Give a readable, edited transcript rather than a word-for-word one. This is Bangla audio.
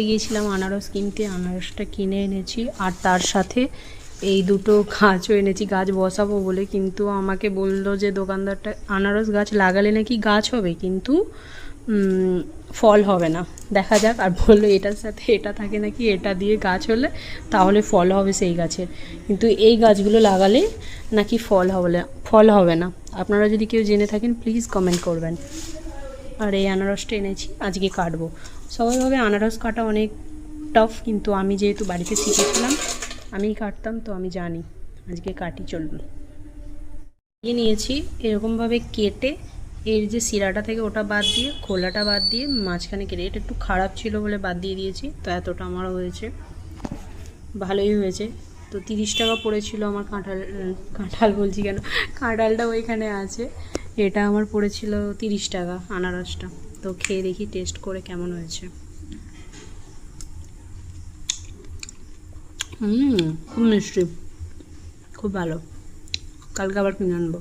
গিয়েছিলাম আনারস কিনতে, আনারসটা কিনে এনেছি আর তার সাথে এই দুটো গাছও এনেছি গাছ বসাবো বলে। কিন্তু আমাকে বললো যে দোকানদারটা আনারস গাছ লাগালে নাকি গাছ হবে কিন্তু ফল হবে না, দেখা যাক। আর বললো এটার সাথে এটা থাকে নাকি, এটা দিয়ে গাছ হলে তাহলে ফল হবে সেই গাছের, কিন্তু এই গাছগুলো লাগালে নাকি ফল হবে না। আপনারা যদি কেউ জেনে থাকেন প্লিজ কমেন্ট করবেন। আর এই আনারসটা এনেছি, আজকে কাটবো। সবাই ভাবে আনারস কাটা অনেক টাফ, কিন্তু আমি যেহেতু বাড়িতে শিখেছিলাম, আমিই কাটতাম, তো আমি জানি। আজকে কাটি, চলুন। নিয়েছি এরকমভাবে কেটে এর যে শিরাটা থেকে ওটা বাদ দিয়ে, খোলাটা বাদ দিয়ে মাঝখানে কেটে, এটা একটু খারাপ ছিল বলে বাদ দিয়ে দিয়েছি, তো এতটা আমারও হয়েছে, ভালোই হয়েছে। তো 30 টাকা পড়েছিল আমার কাঁঠাল বলছি কেন, কাঁঠালটা ওইখানে আছে, এটা আমার পড়েছিল 30 টাকা আনারসটা। তো খেয়ে দেখি টেস্ট করে কেমন হয়েছে। খুব মিষ্টি, খুব ভালো। কালকে আবার কিনে আনবো।